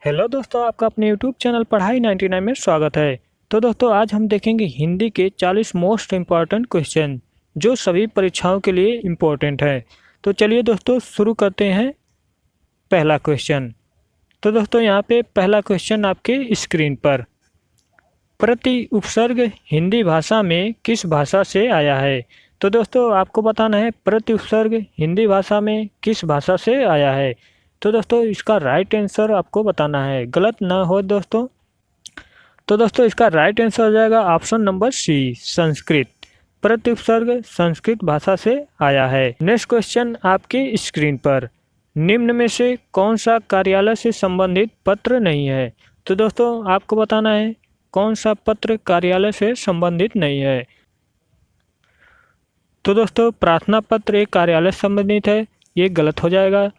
Hello दोस्तों, आपका अपने यूट्यूब चैनल पढ़ाई 99 में स्वागत है। तो दोस्तों, आज हम देखेंगे हिंदी के 40 मोस्ट इम्पॉर्टेंट क्वेश्चन जो सभी परीक्षाओं के लिए इम्पोर्टेंट है। तो चलिए दोस्तों, शुरू करते हैं पहला क्वेश्चन। तो दोस्तों, यहाँ पे पहला क्वेश्चन आपके स्क्रीन पर। प्रति उपसर्ग हिंदी भाषा में किस भाषा से आया है? तो दोस्तों, आपको बताना है प्रति उपसर्ग हिंदी भाषा में किस भाषा से आया है। तो दोस्तों, इसका राइट आंसर आपको बताना है, गलत ना हो दोस्तों। तो दोस्तों, इसका राइट आंसर हो जाएगा ऑप्शन नंबर सी, संस्कृत। प्रति उपसर्ग संस्कृत भाषा से आया है। नेक्स्ट क्वेश्चन आपकी स्क्रीन पर। निम्न में से कौन सा कार्यालय से संबंधित पत्र नहीं है? तो दोस्तों, आपको बताना है कौन सा पत्र कार्यालय से संबंधित नहीं है। तो दोस्तों, प्रार्थना पत्र एक कार्यालय से संबंधित है, ये गलत हो जाएगा।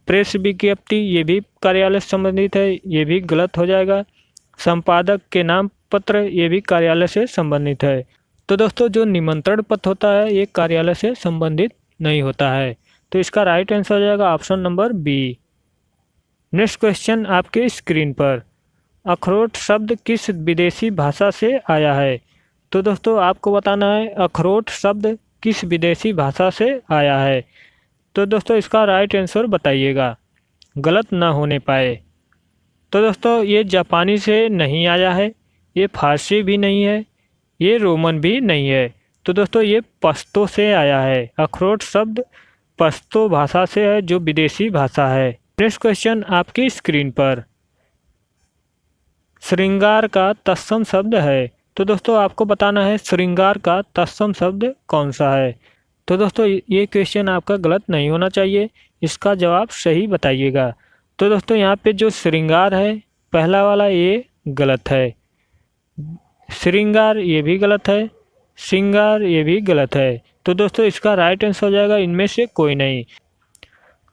प्रेस विज्ञप्ति ये भी कार्यालय से संबंधित है, ये भी गलत हो जाएगा। संपादक के नाम पत्र ये भी कार्यालय से संबंधित है। तो दोस्तों, जो निमंत्रण पत्र होता है ये कार्यालय से संबंधित नहीं होता है। तो इसका राइट आंसर हो जाएगा option number B. Next question आपके स्क्रीन पर। अखरोट शब्द किस विदेशी भाषा से आया है? तो दोस्तों, आपको बताना है अखरोट शब्द किस विदेशी भाषा से आया है। तो दोस्तों, इसका राइट आंसर बताइएगा, गलत ना होने पाए। तो दोस्तों, ये जापानी से नहीं आया है, ये फारसी भी नहीं है, ये रोमन भी नहीं है। तो दोस्तों, ये पश्तो से आया है। अखरोट शब्द पश्तो भाषा से है, जो विदेशी भाषा है। नेक्स्ट क्वेश्चन आपकी स्क्रीन पर। श्रृंगार का तत्सम शब्द है। तो दोस्तों, आपको बताना है श्रृंगार का तत्सम शब्द कौन सा है। तो दोस्तों, ये क्वेश्चन आपका गलत नहीं होना चाहिए, इसका जवाब सही बताइएगा। तो दोस्तों, यहाँ पे जो श्रृंगार है पहला वाला ये गलत है। श्रृंगार ये भी गलत है, श्रृंगार ये भी गलत है। तो दोस्तों, इसका राइट आंसर हो जाएगा इनमें से कोई नहीं।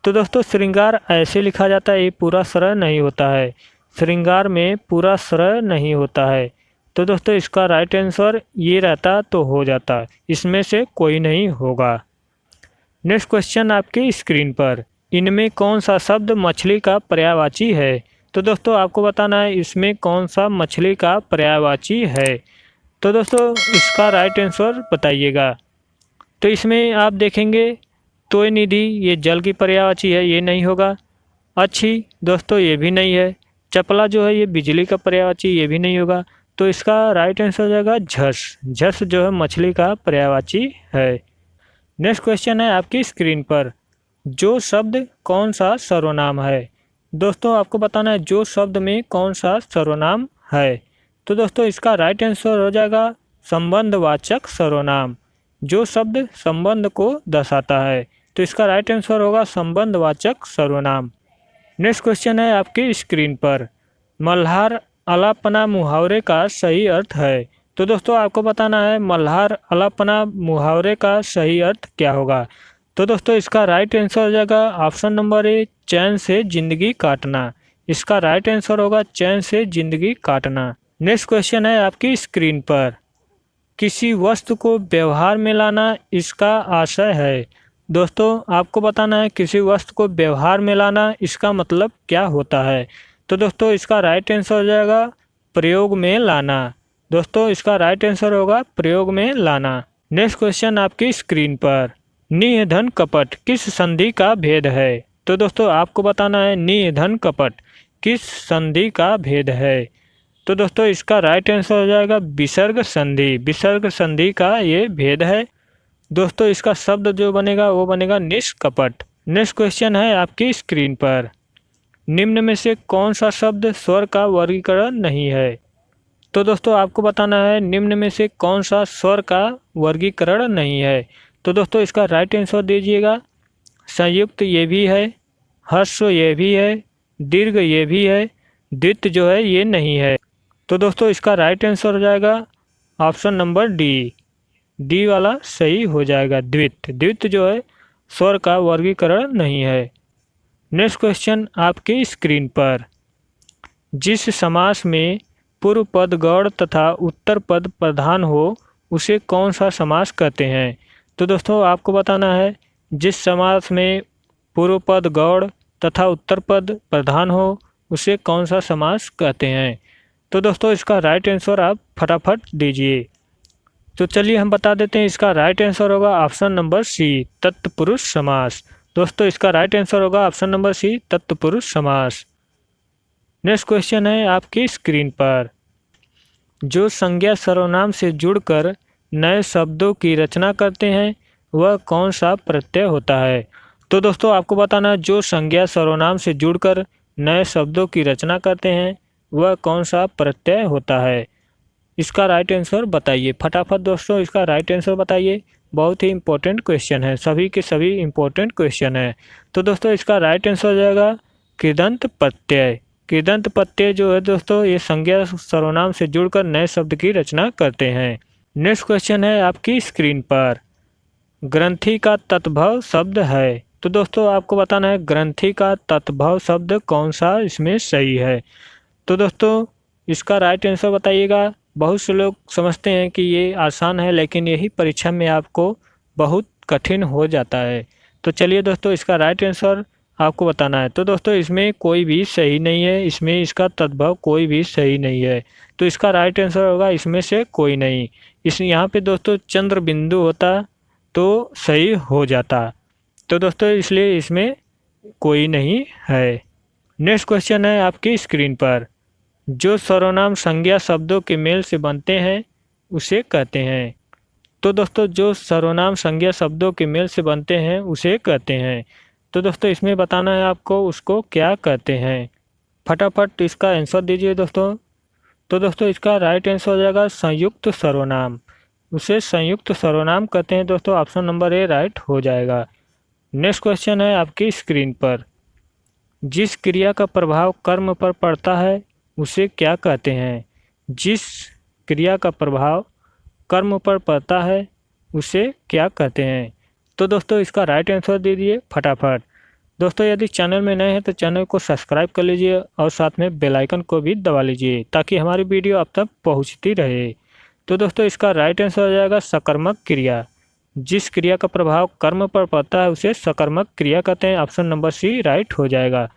तो दोस्तों, श्रृंगार ऐसे लिखा जाता है, ये पूरा स्वर नहीं होता है। श्रृंगार में पूरा स्वर नहीं होता है। तो दोस्तों, इसका राइट आंसर ये रहता तो हो जाता, इसमें से कोई नहीं होगा। नेक्स्ट क्वेश्चन आपकी स्क्रीन पर। इनमें कौन सा शब्द मछली का पर्यायवाची है? तो दोस्तों, आपको बताना है इसमें कौन सा मछली का पर्यायवाची है। तो दोस्तों, इसका राइट आंसर बताइएगा। तो इसमें आप देखेंगे तोय निधि ये जल की पर्यायवाची है, ये नहीं होगा। अच्छी दोस्तों ये भी नहीं है। चपला जो है ये बिजली का पर्यायवाची, ये भी नहीं होगा। तो इसका राइट आंसर हो जाएगा झस। झस जो है मछली का पर्यायवाची है। नेक्स्ट क्वेश्चन है आपकी स्क्रीन पर। जो शब्द कौन सा सर्वनाम है? दोस्तों, आपको बताना है जो शब्द में कौन सा सर्वनाम है। तो दोस्तों, इसका राइट आंसर हो जाएगा संबंधवाचक सर्वनाम। जो शब्द संबंध को दर्शाता है, तो इसका राइट आंसर होगा संबंधवाचक सर्वनाम। नेक्स्ट क्वेश्चन है आपकी स्क्रीन पर। मल्हार अलापना मुहावरे का सही अर्थ है। तो दोस्तों, आपको बताना है मल्हार अलापना मुहावरे का सही अर्थ क्या होगा। तो दोस्तों, इसका राइट आंसर हो जाएगा ऑप्शन नंबर ए, चैन से जिंदगी काटना। इसका राइट आंसर होगा चैन से जिंदगी काटना। नेक्स्ट क्वेश्चन है आपकी स्क्रीन पर। किसी वस्तु को व्यवहार में लाना इसका आशय है। दोस्तों, आपको बताना है किसी वस्तु को व्यवहार में लाना इसका मतलब क्या होता है। तो दोस्तों, इसका राइट आंसर हो जाएगा प्रयोग में लाना। दोस्तों, इसका राइट आंसर होगा प्रयोग में लाना। नेक्स्ट क्वेश्चन आपकी स्क्रीन पर। निधन कपट किस संधि का भेद है? तो दोस्तों, आपको बताना है निधन कपट किस संधि का भेद है। तो दोस्तों, इसका राइट आंसर हो जाएगा विसर्ग संधि। विसर्ग संधि का ये भेद है। दोस्तों, इसका शब्द जो बनेगा वो बनेगा निष्कपट। नेक्स्ट क्वेश्चन है आपकी स्क्रीन पर। निम्न में से कौन सा शब्द स्वर का वर्गीकरण नहीं है? तो दोस्तों, आपको बताना है निम्न में से कौन सा स्वर का वर्गीकरण नहीं है। तो दोस्तों, इसका राइट आंसर दीजिएगा। संयुक्त ये भी है, ह्रस्व ये भी है, दीर्घ ये भी है, द्वित जो है ये नहीं है। तो दोस्तों, इसका राइट आंसर हो जाएगा ऑप्शन नंबर डी। डी वाला सही हो जाएगा, द्वित। द्वित जो है स्वर का वर्गीकरण नहीं है। नेक्स्ट क्वेश्चन आपकी स्क्रीन पर। जिस समास में पूर्व पद गौड़ तथा उत्तर पद प्रधान हो उसे कौन सा समास कहते हैं? तो दोस्तों, आपको बताना है जिस समास में पूर्व पद गौड़ तथा उत्तर पद प्रधान हो उसे कौन सा समास कहते हैं। तो दोस्तों इसका राइट आंसर आप फटाफट दीजिए। तो चलिए हम बता देते हैं, इसका राइट आंसर होगा ऑप्शन नंबर सी, तत्पुरुष समास। दोस्तों इसका राइट आंसर होगा ऑप्शन नंबर सी, तत्पुरुष समास। नेक्स्ट क्वेश्चन है आपकी स्क्रीन पर, जो संज्ञा सर्वनाम से जुड़कर नए शब्दों की रचना करते हैं वह कौन सा प्रत्यय होता है। तो दोस्तों आपको बताना है, जो संज्ञा सर्वनाम से जुड़कर नए शब्दों की रचना करते हैं वह कौन सा प्रत्यय होता है। इसका राइट आंसर बताइए फटाफट दोस्तों, इसका राइट आंसर बताइए। बहुत ही इंपॉर्टेंट क्वेश्चन है, सभी के सभी इंपॉर्टेंट क्वेश्चन है। तो दोस्तों इसका राइट आंसर हो जाएगा कृदंत प्रत्यय। कृदंत प्रत्यय जो है दोस्तों, ये संज्ञा सर्वनाम से जुड़कर नए शब्द की रचना करते हैं। नेक्स्ट क्वेश्चन है आपकी स्क्रीन पर, ग्रंथि का तत्भव शब्द है। तो दोस्तों आपको बताना है, ग्रंथि का तत्भव शब्द कौन सा इसमें सही है। तो दोस्तों इसका राइट आंसर बताइएगा। बहुत से लोग समझते हैं कि ये आसान है, लेकिन यही परीक्षा में आपको बहुत कठिन हो जाता है। तो चलिए दोस्तों इसका राइट आंसर आपको बताना है। तो दोस्तों इसमें कोई भी सही नहीं है, इसमें इसका तद्भव कोई भी सही नहीं है। तो इसका राइट आंसर होगा इसमें से कोई नहीं। इस यहाँ पे दोस्तों चंद्र बिंदु होता तो सही हो जाता। तो दोस्तों इसलिए इसमें कोई नहीं है। नेक्स्ट क्वेश्चन है आपकी स्क्रीन पर, जो सर्वनाम संज्ञा शब्दों के मेल से बनते हैं उसे कहते हैं। तो दोस्तों जो सर्वनाम संज्ञा शब्दों के मेल से बनते हैं उसे कहते हैं। तो दोस्तों इसमें बताना है आपको उसको क्या कहते हैं। फटाफट इसका आंसर दीजिए दोस्तों। तो दोस्तों इसका राइट आंसर हो जाएगा संयुक्त सर्वनाम। उसे संयुक्त सर्वनाम कहते हैं दोस्तों, ऑप्शन नंबर ए राइट हो जाएगा। नेक्स्ट क्वेश्चन है आपकी स्क्रीन पर, जिस क्रिया का प्रभाव कर्म पर पड़ता है उसे क्या कहते हैं। जिस क्रिया का प्रभाव कर्म पर पड़ता है उसे क्या कहते हैं। तो दोस्तों इसका राइट आंसर दे दिए फटाफट। दोस्तों यदि चैनल में नए हैं तो चैनल को सब्सक्राइब कर लीजिए और साथ में बेल आइकन को भी दबा लीजिए, ताकि हमारी वीडियो आप तक पहुंचती रहे। तो दोस्तों इसका राइट आंसर हो जाएगा सकर्मक क्रिया। जिस क्रिया का प्रभाव कर्म पर पड़ता है उसे सकर्मक क्रिया कहते हैं, ऑप्शन नंबर सी राइट हो जाएगा।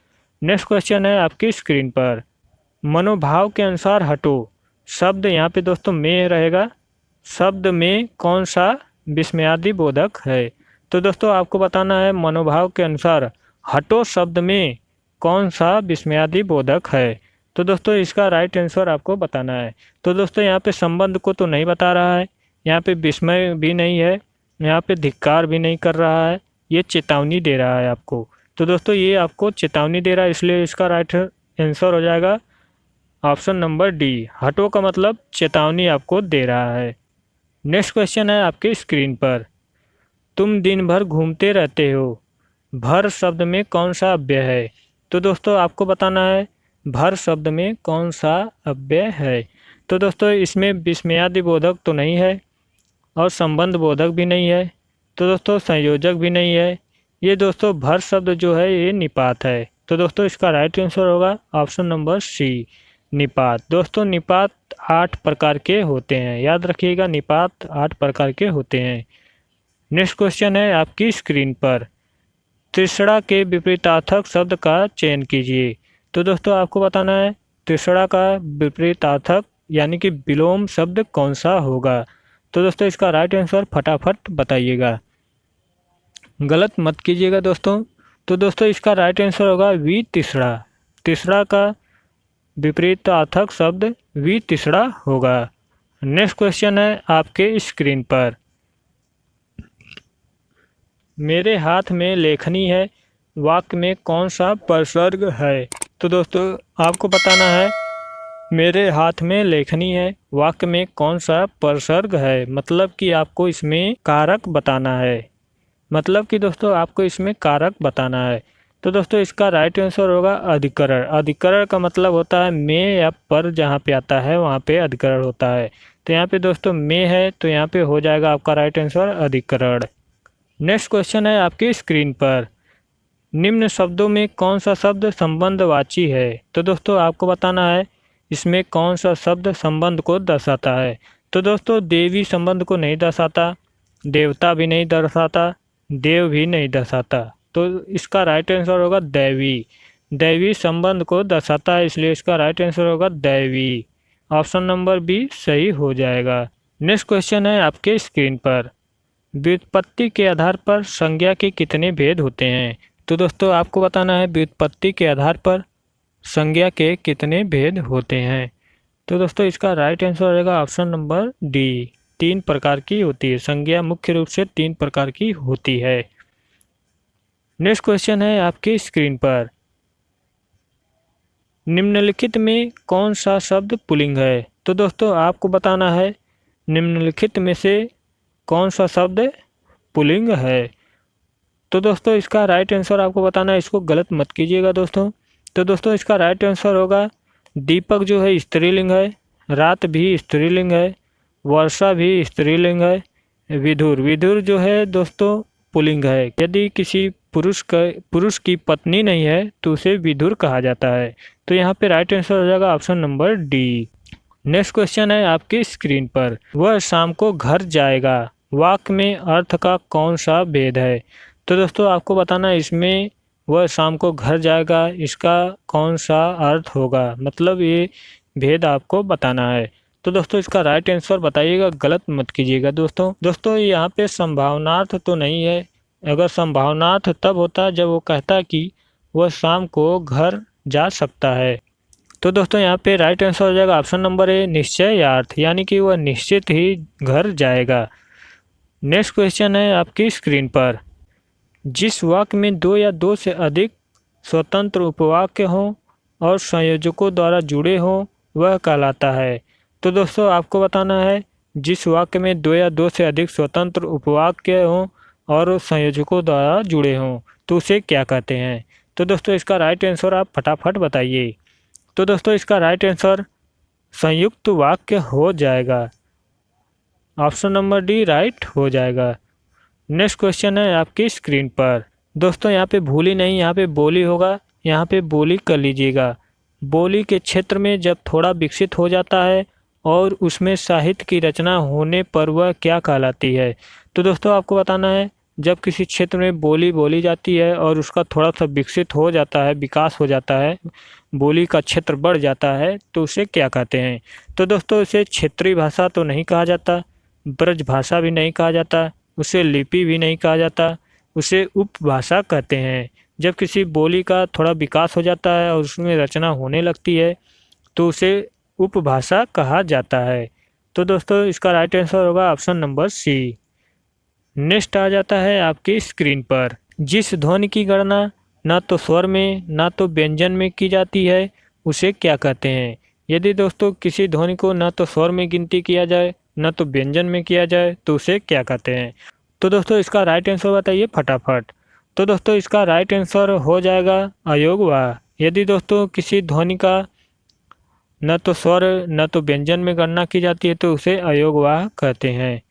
नेक्स्ट क्वेश्चन है आपकी स्क्रीन पर, मनोभाव के अनुसार हटो। शब्द यहाँ पे दोस्तों में रहेगा। शब्द में कौन सा विस्मयादि बोधक है। तो दोस्तों आपको बताना है, मनोभाव के अनुसार हटो शब्द में कौन सा विस्मयादि बोधक है। तो दोस्तों इसका राइट आंसर आपको बताना है। तो दोस्तों यहाँ पे संबंध को तो नहीं बता रहा है, यहाँ पे विस्मय भी नहीं है, यहाँ पे धिक्कार भी नहीं कर रहा है, ये चेतावनी दे रहा है आपको। तो दोस्तों ये आपको चेतावनी दे रहा है, इसलिए इसका राइट आंसर हो जाएगा ऑप्शन नंबर डी। हटो का मतलब चेतावनी आपको दे रहा है। नेक्स्ट क्वेश्चन है आपकी स्क्रीन पर, तुम दिन भर घूमते रहते हो। भर शब्द में कौन सा अव्यय है। तो दोस्तों आपको बताना है भर शब्द में कौन सा अव्यय है। तो दोस्तों इसमें विस्मयादि बोधक तो नहीं है और संबंध बोधक भी नहीं है। तो दोस्तों संयोजक भी नहीं है। ये दोस्तों भर शब्द जो है ये निपात है। तो दोस्तों इसका राइट आंसर होगा ऑप्शन नंबर सी निपात। दोस्तों निपात 8 प्रकार के होते हैं, याद रखिएगा निपात 8 प्रकार के होते हैं। नेक्स्ट क्वेश्चन है आपकी स्क्रीन पर, तृष्णा के विपरीतार्थक शब्द का चयन कीजिए। तो दोस्तों आपको बताना है तृष्णा का विपरीतार्थक यानी कि विलोम शब्द कौन सा होगा। तो दोस्तों इसका राइट आंसर फटाफट बताइएगा, गलत मत कीजिएगा दोस्तों। तो दोस्तों इसका राइट आंसर होगा वितृष्णा। तृष्णा का विपरीतार्थक शब्द वितृष्णा होगा। नेक्स्ट क्वेश्चन है आपके स्क्रीन पर, मेरे हाथ में लेखनी है, वाक्य में कौन सा प्रसर्ग है। तो दोस्तों आपको बताना है मेरे हाथ में लेखनी है, वाक्य में कौन सा प्रसर्ग है। मतलब कि आपको इसमें कारक बताना है, मतलब कि दोस्तों आपको इसमें कारक बताना है। तो दोस्तों इसका राइट आंसर होगा अधिकरण। अधिकरण का मतलब होता है में या पर, जहाँ पे आता है वहाँ पे अधिकरण होता है। तो यहाँ पे दोस्तों में है, तो यहाँ पे हो जाएगा आपका राइट आंसर अधिकरण। नेक्स्ट क्वेश्चन है आपकी स्क्रीन पर, निम्न शब्दों में कौन सा शब्द संबंधवाची है। तो दोस्तों आपको बताना है इसमें कौन सा शब्द संबंध को दर्शाता है। तो दोस्तों देवी संबंध को नहीं दर्शाता, देवता भी नहीं दर्शाता, देव भी नहीं दर्शाता। तो इसका राइट आंसर होगा दैवी। दैवी संबंध को दर्शाता है, इसलिए इसका राइट आंसर होगा दैवी। ऑप्शन नंबर बी सही हो जाएगा। नेक्स्ट क्वेश्चन है आपके स्क्रीन पर, व्युत्पत्ति के आधार पर संज्ञा के कितने भेद होते हैं। तो दोस्तों आपको बताना है व्युत्पत्ति के आधार पर संज्ञा के कितने भेद होते हैं। तो दोस्तों इसका राइट आंसर हो जाएगा ऑप्शन नंबर डी, 3 प्रकार की होती है। संज्ञा मुख्य रूप से 3 प्रकार की होती है। नेक्स्ट क्वेश्चन है आपकी स्क्रीन पर, निम्नलिखित में कौन सा शब्द पुल्लिंग है। तो दोस्तों आपको बताना है निम्नलिखित में से कौन सा शब्द पुल्लिंग है। तो दोस्तों इसका राइट आंसर आपको बताना है, इसको गलत मत कीजिएगा दोस्तों। तो दोस्तों इसका राइट आंसर होगा दीपक जो है स्त्रीलिंग है, रात भी स्त्रीलिंग है, वर्षा भी स्त्रीलिंग है, विधुर जो है दोस्तों पुल्लिंग है। यदि किसी पुरुष की पत्नी नहीं है तो उसे विधुर कहा जाता है। तो यहाँ पे राइट आंसर हो जाएगा option number D. Next question है आपकी स्क्रीन पर, वह शाम को घर जाएगा वाक्य में अर्थ का कौन सा भेद है। तो दोस्तों आपको बताना है इसमें वह शाम को घर जाएगा इसका कौन सा अर्थ होगा, मतलब ये भेद आपको बताना है। तो दोस्तों इसका राइट आंसर बताइएगा, गलत मत कीजिएगा दोस्तों यहाँ पे संभावनार्थ तो नहीं है। अगर संभावनार्थ तब होता जब वो कहता कि वह शाम को घर जा सकता है। तो दोस्तों यहाँ पे राइट आंसर हो जाएगा ऑप्शन नंबर ए, निश्चयार्थ, यानी कि वह निश्चित ही घर जाएगा। नेक्स्ट क्वेश्चन है आपकी स्क्रीन पर, जिस वाक्य में 2 या 2 से अधिक स्वतंत्र उपवाक्य हों और संयोजकों द्वारा जुड़े हों वह कहलाता है। तो दोस्तों आपको बताना है जिस वाक्य में 2 या 2 से अधिक स्वतंत्र उपवाक्य हों और संयोजकों द्वारा जुड़े हों तो उसे क्या कहते हैं। तो दोस्तों इसका राइट आंसर आप फटाफट बताइए। तो दोस्तों इसका राइट आंसर संयुक्त वाक्य हो जाएगा, ऑप्शन नंबर डी राइट हो जाएगा। नेक्स्ट क्वेश्चन है आपकी स्क्रीन पर, दोस्तों यहाँ पे भूली नहीं, यहाँ पे बोली होगा, यहाँ पे बोली कर लीजिएगा। बोली के क्षेत्र में जब थोड़ा विकसित हो जाता है और उसमें साहित्य की रचना होने पर वह क्या कहलाती है। तो दोस्तों आपको बताना है जब किसी क्षेत्र में बोली बोली जाती है और उसका थोड़ा सा विकसित हो जाता है, विकास हो जाता है, बोली का क्षेत्र बढ़ जाता है तो उसे क्या कहते हैं। तो दोस्तों इसे क्षेत्रीय भाषा तो नहीं कहा जाता, ब्रज भाषा भी नहीं कहा जाता, उसे लिपि भी नहीं कहा जाता, उसे उपभाषा कहते हैं। जब किसी बोली का थोड़ा विकास हो जाता है और उसमें रचना होने लगती है तो उसे उपभाषा कहा जाता है। तो दोस्तों इसका राइट आंसर होगा ऑप्शन नंबर सी। नेक्स्ट आ जाता है आपकी स्क्रीन पर, जिस ध्वनि की गणना ना तो स्वर में ना तो व्यंजन में की जाती है उसे क्या कहते हैं। यदि दोस्तों किसी ध्वनि को ना तो स्वर में गिनती किया जाए ना तो व्यंजन में किया जाए तो उसे क्या कहते हैं। तो दोस्तों इसका राइट आंसर बताइए फटाफट। तो दोस्तों इसका राइट आंसर हो जाएगा अयोगवाह। यदि दोस्तों किसी ध्वनि का न तो स्वर न तो व्यंजन में गणना की जाती है तो उसे अयोगवाह कहते हैं।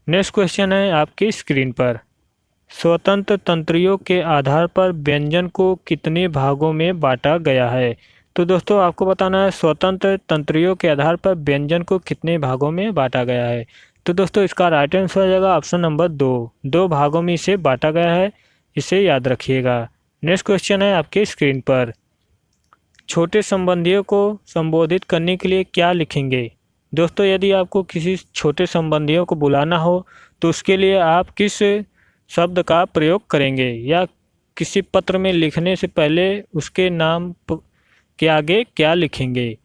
नेक्स्ट क्वेश्चन है आपकी स्क्रीन पर, स्वतंत्र तंत्रियों के आधार पर व्यंजन को कितने भागों में बांटा गया है। तो दोस्तों आपको बताना है स्वतंत्र तंत्रियों के आधार पर व्यंजन को कितने भागों में बांटा गया है। तो दोस्तों इसका राइट आंसर हो जाएगा ऑप्शन नंबर 2 भागों में इसे बांटा गया है, इसे याद रखिएगा। नेक्स्ट क्वेश्चन है आपके स्क्रीन पर, छोटे संबंधियों को संबोधित करने के लिए क्या लिखेंगे। दोस्तों यदि आपको किसी छोटे संबंधियों को बुलाना हो तो उसके लिए आप किस शब्द का प्रयोग करेंगे या किसी पत्र में लिखने से पहले उसके नाम के आगे क्या लिखेंगे।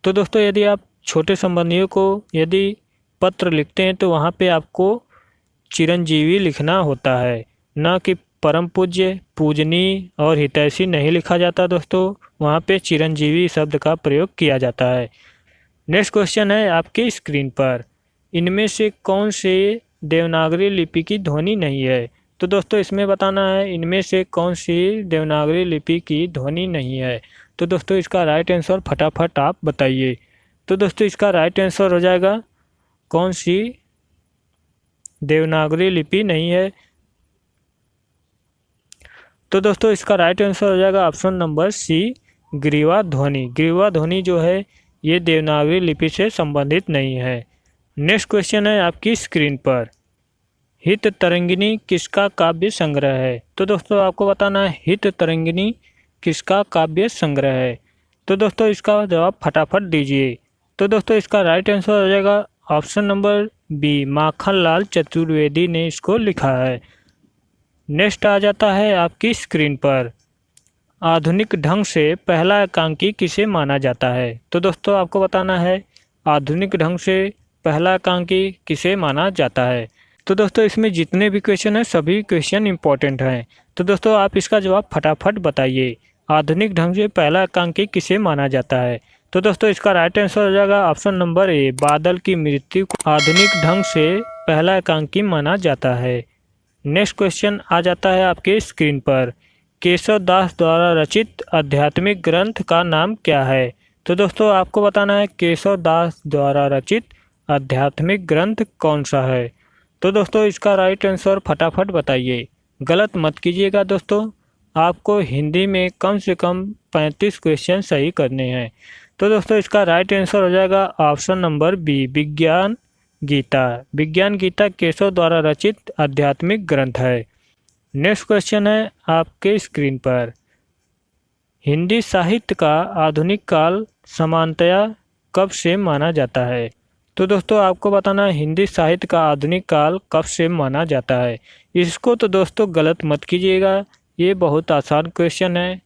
तो दोस्तों यदि आप छोटे संबंधियों को यदि पत्र लिखते हैं तो वहाँ पे आपको चिरंजीवी लिखना होता है, ना कि परम पूज्य, पूजनीय और हितैषी नहीं लिखा जाता दोस्तों, वहाँ पे चिरंजीवी शब्द का प्रयोग किया जाता है। नेक्स्ट क्वेश्चन है आपकी स्क्रीन पर, इनमें से कौन से देवनागरी लिपि की ध्वनि नहीं है। तो दोस्तों इसमें बताना है इनमें से कौन सी देवनागरी लिपि की ध्वनि नहीं है। तो दोस्तों इसका राइट आंसर फटाफट आप बताइए। तो दोस्तों इसका राइट आंसर हो जाएगा कौन सी देवनागरी लिपि नहीं है। तो दोस्तों इसका राइट आंसर हो जाएगा ऑप्शन नंबर सी, ग्रीवा ध्वनि। ग्रीवा ध्वनि जो है ये देवनागरी लिपि से संबंधित नहीं है। नेक्स्ट क्वेश्चन है आपकी स्क्रीन पर, हित तरंगिणी किसका काव्य संग्रह है। तो दोस्तों आपको बताना है हित तरंगिणी किसका काव्य संग्रह है? तो दोस्तों इसका जवाब फटाफट दीजिए। तो दोस्तों इसका राइट आंसर हो जाएगा option number B, Makhanlal Chaturvedi ने इसको लिखा है। नेक्स्ट आ जाता है आपकी स्क्रीन पर, आधुनिक ढंग से पहला एकांकी किसे माना जाता है? तो दोस्तों आपको बताना है आधुनिक ढंग से पहला एकांकी किसे माना जाता है। तो दोस्तों इसमें जितने भी क्वेश्चन हैं सभी क्वेश्चन इंपॉर्टेंट हैं। तो दोस्तों आप इसका जवाब फटाफट बताइए, आधुनिक ढंग से पहला एकांकी किसे माना जाता है? तो दोस्तों इसका राइट आंसर हो जाएगा ऑप्शन नंबर ए, बादल की मृत्यु को आधुनिक ढंग से पहला एकांकी माना जाता है। नेक्स्ट क्वेश्चन आ जाता है आपके स्क्रीन पर, केशव दास द्वारा रचित आध्यात्मिक ग्रंथ का नाम क्या है? तो दोस्तों आपको बताना है केशव दास द्वारा रचित आध्यात्मिक ग्रंथ कौन सा है? तो दोस्तों इसका राइट आंसर फटाफट बताइए, गलत मत कीजिएगा दोस्तों। आपको हिंदी में कम से कम 35 क्वेश्चन सही करने हैं। तो दोस्तों इसका राइट आंसर हो जाएगा ऑप्शन नंबर बी, विज्ञान गीता। विज्ञान गीता केशव द्वारा रचित आध्यात्मिक ग्रंथ है। नेक्स्ट क्वेश्चन है आपके स्क्रीन पर, हिंदी साहित्य का आधुनिक काल सामान्यतया कब से माना जाता है? तो दोस्तों आपको बताना है हिंदी साहित्य का आधुनिक काल कब से माना जाता है। इसको तो दोस्तों गलत मत कीजिएगा, ये बहुत आसान क्वेश्चन है।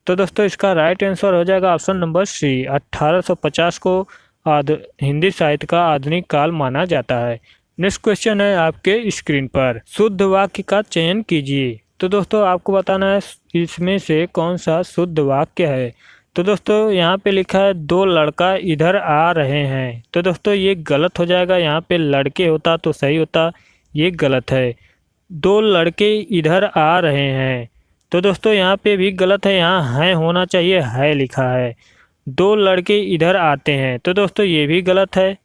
तो दोस्तों इसका राइट आंसर हो जाएगा ऑप्शन नंबर सी, 1850 को हिंदी साहित्य का आधुनिक काल माना जाता है। नेक्स्ट क्वेश्चन है आपके स्क्रीन पर, शुद्ध वाक्य का चयन कीजिए। तो दोस्तों आपको बताना है इसमें से कौन सा शुद्ध वाक्य है। तो दोस्तों यहाँ पे लिखा है दो लड़का इधर आ रहे हैं। तो दोस्तों ये गलत हो जाएगा, यहाँ पे लड़के होता तो सही होता, ये गलत है। दो लड़के इधर आ रहे हैं, तो दोस्तों यहाँ पे भी गलत है, यहाँ है होना चाहिए, है लिखा है। दो लड़के इधर आते हैं, तो दोस्तों ये भी गलत है,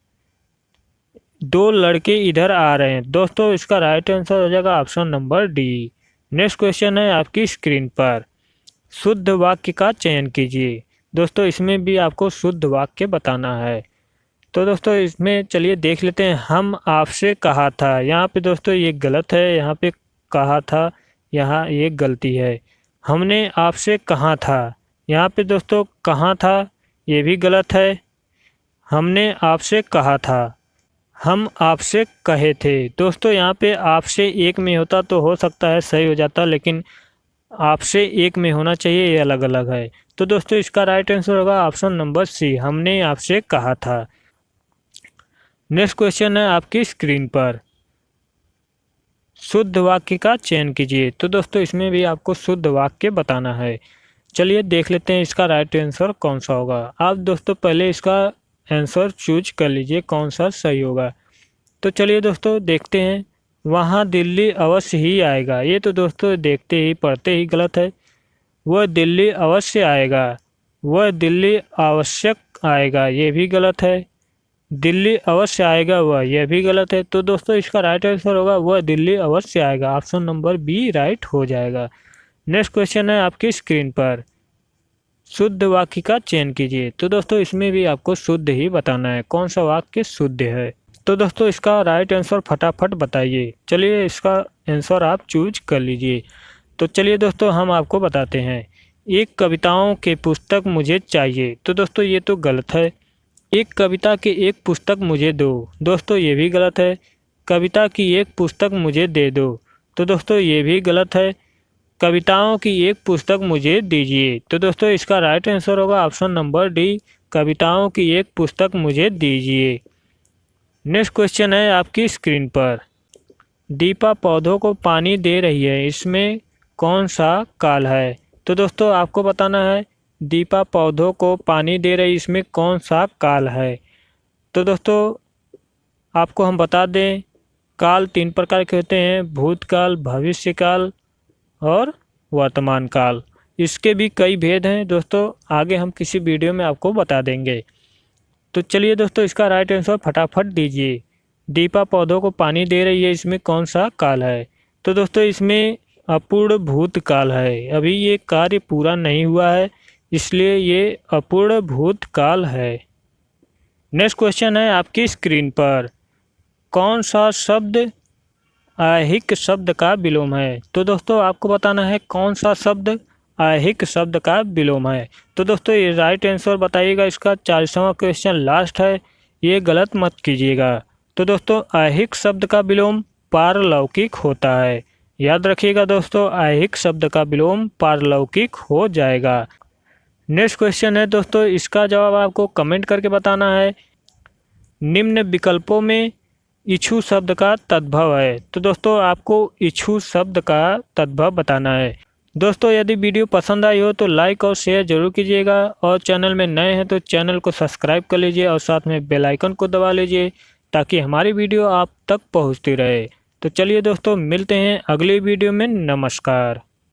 दो लड़के इधर आ रहे हैं। दोस्तों इसका राइट आंसर हो जाएगा option number D. Next question है आपकी स्क्रीन पर, शुद्ध वाक्य का चयन कीजिए। दोस्तों इसमें भी आपको शुद्ध वाक्य बताना है। तो दोस्तों इसमें चलिए देख लेते हैं, हम आपसे कहा था। यहाँ पे दोस्तों ये गलत है, यहाँ पे कहा था, यहाँ ये गलती है। हमने आपसे कहा था, यहाँ पे दोस्तों कहा था, ये भी गलत है। हमने आपसे कहा था, हम आपसे कहे थे। दोस्तों यहाँ पे आपसे एक में होता तो हो सकता है सही हो जाता, लेकिन आपसे एक में होना चाहिए, ये अलग अलग है। तो दोस्तों इसका राइट आंसर होगा ऑप्शन नंबर सी, हमने आपसे कहा था। नेक्स्ट क्वेश्चन है आपकी स्क्रीन पर, शुद्ध वाक्य का चयन कीजिए। तो दोस्तों इसमें भी आपको शुद्ध वाक्य बताना है। चलिए देख लेते हैं इसका राइट आंसर कौन सा होगा। आप दोस्तों पहले इसका आंसर चूज कर लीजिए कौन सा सही होगा। तो चलिए दोस्तों देखते हैं, वहाँ दिल्ली अवश्य ही आएगा। ये तो दोस्तों देखते ही पढ़ते ही गलत है। वह दिल्ली अवश्य आएगा, वह दिल्ली आवश्यक आएगा, ये भी गलत है। दिल्ली अवश्य आएगा वह, यह भी गलत है। तो दोस्तों इसका राइट आंसर होगा वह दिल्ली अवश्य आएगा, ऑप्शन नंबर बी राइट हो जाएगा। नेक्स्ट क्वेश्चन है आपकी स्क्रीन पर, शुद्ध वाक्य का चयन कीजिए। तो दोस्तों इसमें भी आपको शुद्ध ही बताना है, कौन सा वाक्य शुद्ध है। तो दोस्तों इसका राइट आंसर फटाफट बताइए। चलिए इसका आंसर आप चूज कर लीजिए। तो चलिए दोस्तों हम आपको बताते हैं, एक कविताओं के पुस्तक मुझे चाहिए। तो दोस्तों ये तो गलत है। एक कविता की एक पुस्तक मुझे दो। दोस्तों ये भी गलत है। कविता की एक पुस्तक मुझे दे दो। तो दोस्तों ये भी गलत है। कविताओं की एक पुस्तक मुझे दीजिए। तो दोस्तों इसका राइट आंसर होगा ऑप्शन नंबर डी, कविताओं की एक पुस्तक मुझे दीजिए। नेक्स्ट क्वेश्चन है आपकी स्क्रीन पर, दीपा पौधों को पानी दे रही है, इसमें कौन सा काल है। तो दोस्तों आपको बताना है, दीपा पौधों को पानी दे रही, इसमें कौन सा काल है। तो दोस्तों आपको हम बता दें, काल 3 प्रकार के होते हैं, भूतकाल, भविष्यकाल और वर्तमान काल। इसके भी कई भेद हैं दोस्तों, आगे हम किसी वीडियो में आपको बता देंगे। तो चलिए दोस्तों इसका राइट आंसर फटाफट दीजिए, दीपा पौधों को पानी दे रही है, इसमें कौन सा काल है। तो दोस्तों इसमें अपूर्ण भूतकाल है, अभी ये कार्य पूरा नहीं हुआ है, इसलिए ये अपूर्ण भूतकाल है। नेक्स्ट क्वेश्चन है आपकी स्क्रीन पर, कौन सा शब्द ऐहिक शब्द का विलोम है। तो दोस्तों आपको बताना है कौन सा शब्द ऐहिक शब्द का विलोम है। तो दोस्तों ये राइट आंसर बताइएगा। इसका 40वां क्वेश्चन लास्ट है, ये गलत मत कीजिएगा। तो दोस्तों ऐहिक शब्द का विलोम पारलौकिक होता है। याद रखिएगा दोस्तों, ऐहिक शब्द का विलोम पारलौकिक हो जाएगा। नेक्स्ट क्वेश्चन है दोस्तों, इसका जवाब आपको कमेंट करके बताना है। निम्न विकल्पों में इच्छु शब्द का तद्भव है। तो दोस्तों आपको इच्छु शब्द का तद्भव बताना है। दोस्तों यदि वीडियो पसंद आई हो तो लाइक और शेयर जरूर कीजिएगा, और चैनल में नए हैं तो चैनल को सब्सक्राइब कर लीजिए और साथ में बेल आइकन को दबा लीजिए, ताकि हमारी वीडियो आप तक पहुंचती रहे। तो चलिए दोस्तों, मिलते हैं अगली वीडियो में। नमस्कार।